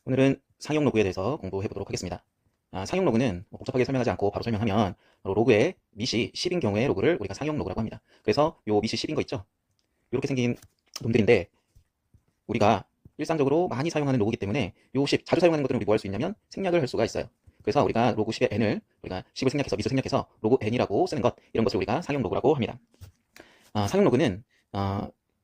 오늘은 상용 로그에 대해서 공부해 보도록 하겠습니다. 상용 로그는 복잡하게 설명하지 않고 바로 설명하면 바로 로그의 밑이 10인 경우의 로그를 우리가 상용 로그라고 합니다. 그래서 요 밑이 10인 거 있죠? 이렇게 생긴 놈들인데 우리가 일상적으로 많이 사용하는 로그이기 때문에 요 10, 자주 사용하는 것들은 우리 뭐 할 수 있냐면 생략을 할 수가 있어요. 그래서 우리가 로그 10의 n을 우리가 10을 생략해서 밑을 생략해서 로그 n이라고 쓰는 것, 이런 것을 우리가 상용 로그라고 합니다. 상용 로그는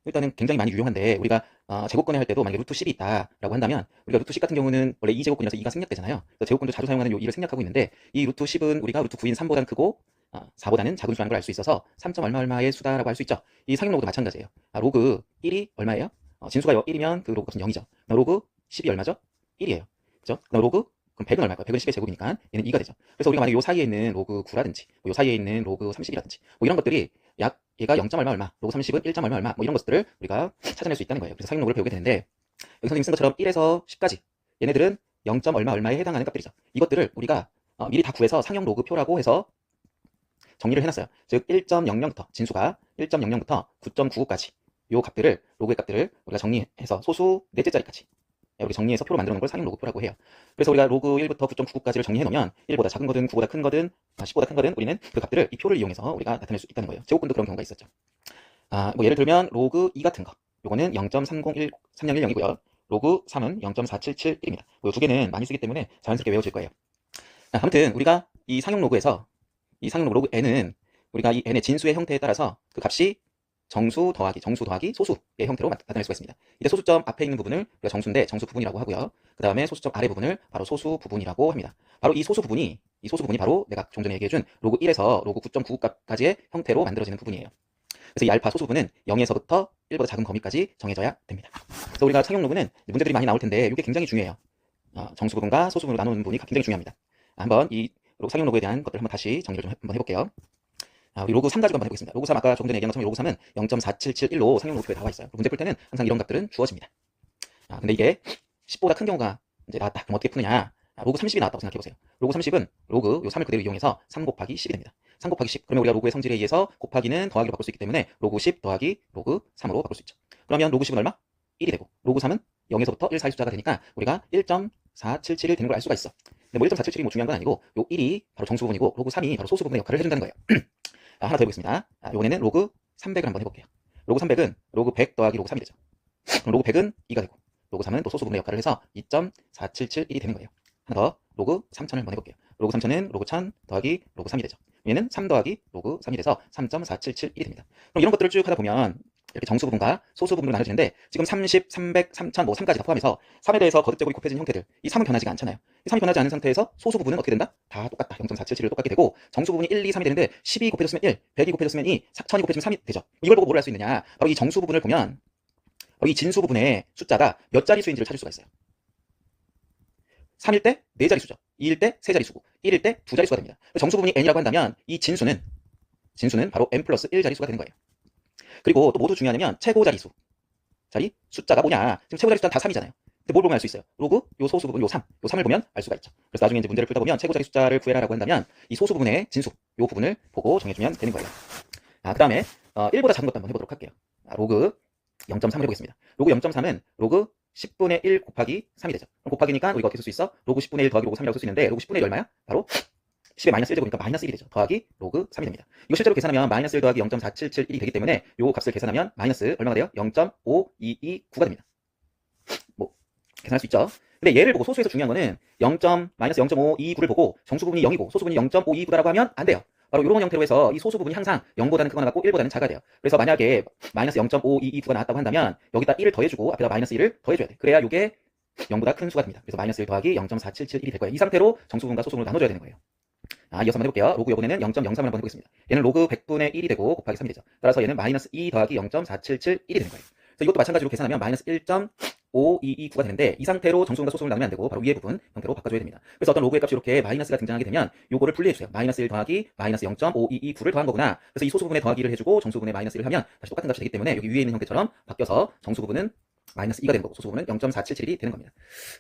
일단은 굉장히 많이 유용한데 우리가 제곱근을 할 때도 만약에 루트 10이 있다라고 한다면 우리가 루트 10 같은 경우는 원래 2제곱근이라서 2가 생략되잖아요. 그래서 제곱근도 자주 사용하는 요 2를 생략하고 있는데 이 루트 10은 우리가 루트 9인 3보다는 크고 4보다는 작은 수라는 걸 알 수 있어서 3점 얼마 얼마의 수다라고 할 수 있죠. 이 상용 로그도 마찬가지예요. 로그 1이 얼마예요? 진수가 1이면 그 로그 값은 0이죠. 로그 10이 얼마죠? 1이에요. 그죠? 로그 그럼 100은 얼마일까요? 100은 10의 제곱이니까 얘는 2가 되죠. 그래서 우리가 만약에 요 사이에 있는 로그 9라든지 요 사이에 있는 로그 30이라든지 뭐 이런 것들이 약 얘가 0. 얼마 얼마, 로그 30은 1. 얼마 얼마 뭐 이런 것들을 우리가 찾아낼 수 있다는 거예요. 그래서 상용 로그를 배우게 되는데 여기 선생님 쓴 것처럼 1에서 10까지 얘네들은 0. 얼마 얼마에 해당하는 값들이죠. 이것들을 우리가 미리 다 구해서 상용 로그표라고 해서 정리를 해놨어요. 즉 1.00부터 진수가 1.00부터 9.99까지 요 값들을 로그의 값들을 우리가 정리해서 소수 넷째 자리까지 이렇게 정리해서 표로 만들어 놓은 걸 상용 로그표라고 해요. 그래서 우리가 로그 1부터 9.99까지를 정리해 놓으면 1보다 작은 거든 9보다 큰 거든 10보다 큰 거든 우리는 그 값들을 이 표를 이용해서 우리가 나타낼 수 있다는 거예요. 제곱근도 그런 경우가 있었죠. 뭐 예를 들면 로그 2 같은 거 요거는 0.301301이고요. 로그 3은 0.4771입니다. 이 두 개는 많이 쓰기 때문에 자연스럽게 외워질 거예요. 아무튼 우리가 이 상용 로그에서 이 상용 로그 n은 우리가 이 n의 진수의 형태에 따라서 그 값이 정수 더하기 소수의 형태로 나타낼 수가 있습니다. 이때 소수점 앞에 있는 부분을 우리가 정수인데 정수 부분이라고 하고요. 그 다음에 소수점 아래 부분을 바로 소수 부분이라고 합니다. 바로 이 소수 부분이 바로 내가 좀 전에 얘기해준 로그 1에서 로그 9.99까지의 형태로 만들어지는 부분이에요. 그래서 이 알파 소수 부분은 0에서부터 1보다 작은 범위까지 정해져야 됩니다. 그래서 우리가 상용 로그는 문제들이 많이 나올 텐데 이게 굉장히 중요해요. 정수 부분과 소수 부분으로 나누는 부분이 굉장히 중요합니다. 한번 이 상용 로그에 대한 것들 한번 다시 정리를 좀 한번 해볼게요. 우리 로그 3 가지고 한번 해보겠습니다. 로그 3 아까 조금 전에 얘기한 것처럼 로그 3은 0.4771로 상용 로그표에 나와 있어요. 문제 풀 때는 항상 이런 값들은 주어집니다. 근데 이게 10보다 큰 경우가 이제 나왔다. 그럼 어떻게 푸느냐? 로그 30이 나왔다고 생각해보세요. 로그 30은 로그 요 3을 그대로 이용해서 3 곱하기 10이 됩니다. 3 곱하기 10. 그러면 우리가 로그의 성질에 의해서 곱하기는 더하기로 바꿀 수 있기 때문에 로그 10 더하기 로그 3으로 바꿀 수 있죠. 그러면 로그 10은 얼마? 1이 되고 로그 3은 0에서부터 1 사이 숫자가 되니까 우리가 1.477이 되는 걸 알 수가 있어. 근데 뭐 1.477이 뭐 중요한 건 아니고 요 1이 바로 정수 부분이고 로그 3이 바로 소수 부분의 역할을 해준다는 거예요. 하나 더 해보겠습니다. 요번에는 로그 300을 한번 해볼게요. 로그 300은 로그 100 더하기 로그 3이 되죠. 그럼 로그 100은 2가 되고 로그 3은 또 소수 부분의 역할을 해서 2.4771이 되는 거예요. 하나 더 로그 3000을 한번 해볼게요. 로그 3000은 로그 1000 더하기 로그 3이 되죠. 얘는 3 더하기 로그 3이 돼서 3.4771이 됩니다. 그럼 이런 것들을 쭉 하다 보면 이렇게 정수 부분과 소수 부분으로 나눠지는데 지금 30, 300, 3000, 뭐 3까지 다 포함해서 3에 대해서 거듭되고 곱해진 형태들 이 3은 변하지가 않잖아요. 이 3이 변하지 않은 상태에서 소수 부분은 어떻게 된다? 다 똑같다. 0.477을 똑같게 되고 정수 부분이 1, 2, 3이 되는데 10이 곱해졌으면 1, 100이 곱해졌으면 2, 1000이 곱해졌으면 3이 되죠. 이걸 보고 뭘 알 수 있느냐? 바로 이 정수 부분을 보면 이 진수 부분의 숫자가 몇 자릿수인지를 찾을 수가 있어요. 3일 때 4자릿수죠. 2일 때 3자릿수고 1일 때 2자릿수가 됩니다. 정수 부분이 n이라고 한다면 이 진수는 바로 n 플러스 1자릿수가 되는 거예요. 그리고 또 모두 중요하냐면 최고자릿수 자리 숫자가 뭐냐. 지금 최고자릿 숫자는 다 3이잖아요. 근데 뭘 보면 알 수 있어요? 로그 요 소수 부분 요 3, 요 3을 보면 알 수가 있죠. 그래서 나중에 이제 문제를 풀다 보면 최고자리 숫자를 구해라라고 한다면 이 소수 부분의 진수 요 부분을 보고 정해주면 되는 거예요. 그 다음에 1보다 작은 것도 한번 해보도록 할게요. 로그 0.3을 해보겠습니다. 로그 0.3은 로그 10분의 1 곱하기 3이 되죠. 그럼 곱하기니까 우리가 어떻게 쓸 수 있어? 로그 10분의 1 더하기 로그 3이라고 쓸 수 있는데 로그 10분의 1이 얼마야? 바로 10의 마이너스 1제곱이니까 마이너스 1이 되죠. 더하기 로그 3이 됩니다. 이거 실제로 계산하면 마이너스 1 더하기 0.4771이 되기 때문에 요 값을 계산하면 마이너스 얼마가 돼요? 0.5229가 됩니다. 뭐 계산할 수 있죠. 근데 얘를 보고 소수에서 중요한 거는 0.-0.529를 보고 정수 부분이 0이고 소수 부분이 0.529다라고 하면 안 돼요. 바로 이런 형태로 해서 이 소수 부분이 항상 0보다는 크거나 같고 1보다는 작아야 돼요. 그래서 만약에 마이너스 0.5229가 나왔다고 한다면 여기다 1을 더해주고 앞에다 마이너스 1을 더해줘야 돼. 그래야 이게 0보다 큰 수가 됩니다. 그래서 마이너스 1 더하기 0.4771이 될 거예요. 이 상태로 정수 부분과 소수 부분을 나눠줘야 되는 거예요. 이어서 한번 해볼게요. 로그 요번에는 0.03을 한번 해보겠습니다. 얘는 로그 100분의 1이 되고 곱하기 3이 되죠. 따라서 얘는 마이너스 2 더하기 0.477일이 되는 거예요. 그래서 이것도 마찬가지로 계산하면 마이너스 1.5229가 되는데 이 상태로 정수분과 소수분을 나누면 안 되고 바로 위에 부분 형태로 바꿔줘야 됩니다. 그래서 어떤 로그의 값이 이렇게 마이너스가 등장하게 되면 요거를 분리해주세요. 마이너스 1 더하기 마이너스 0.5229를 더한 거구나. 그래서 이 소수부분에 더하기를 해주고 정수부분에 마이너스 1을 하면 다시 똑같은 값이 되기 때문에 여기 위에 있는 형태처럼 바뀌어서 정수부분은 마이너스 2가 되는 거고 소수부분은 0.477이 되는 겁니다.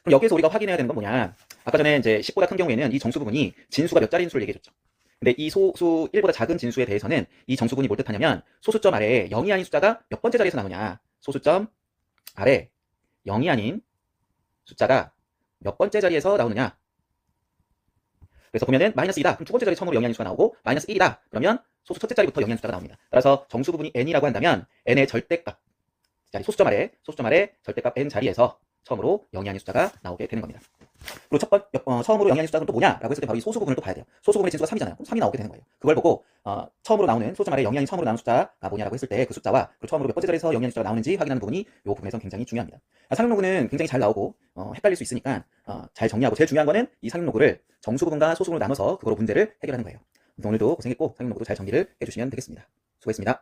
그럼 여기에서 우리가 확인해야 되는 건 뭐냐? 아까 전에 이제 10보다 큰 경우에는 이 정수 부분이 진수가 몇 자리인 수를 얘기해줬죠. 근데 이 소수 1보다 작은 진수에 대해서는 이 정수분이 뭘 뜻하냐면 소수점 아래 0이 아닌 숫자가 몇 번째 자리에서 나오냐. 소수점 아래 0이 아닌 숫자가 몇 번째 자리에서 나오느냐. 그래서 보면은 마이너스 2다. 그럼 두 번째 자리에 처음으로 영양인수가 나오고 마이너스 1이다. 그러면 소수 첫째 자리부터 영양인수가 나옵니다. 따라서 정수 부분이 n이라고 한다면 n의 절대값, 자리 소수점 아래 절대값 n 자리에서 처음으로 영양의 숫자가 나오게 되는 겁니다. 그리고 처음으로 영양의 숫자는 또 뭐냐라고 했을 때 바로 이 소수 부분을 또 봐야 돼요. 소수 부분의 진수가 3이잖아요. 그럼 3이 나오게 되는 거예요. 그걸 보고 처음으로 나오는 소수점 아래 영양이 처음으로 나오는 숫자가 뭐냐라고 했을 때 그 숫자와 그 처음으로 몇 번째 자리에서 영양의 숫자가 나오는지 확인하는 부분이 이 부분에서 굉장히 중요합니다. 상용로그는 굉장히 잘 나오고 헷갈릴 수 있으니까 잘 정리하고, 제일 중요한 거는 이 상용로그를 정수 부분과 소수 부분으로 나눠서 그거로 문제를 해결하는 거예요. 오늘도 고생했고 상용로그도 잘 정리를 해주시면 되겠습니다. 수고했습니다.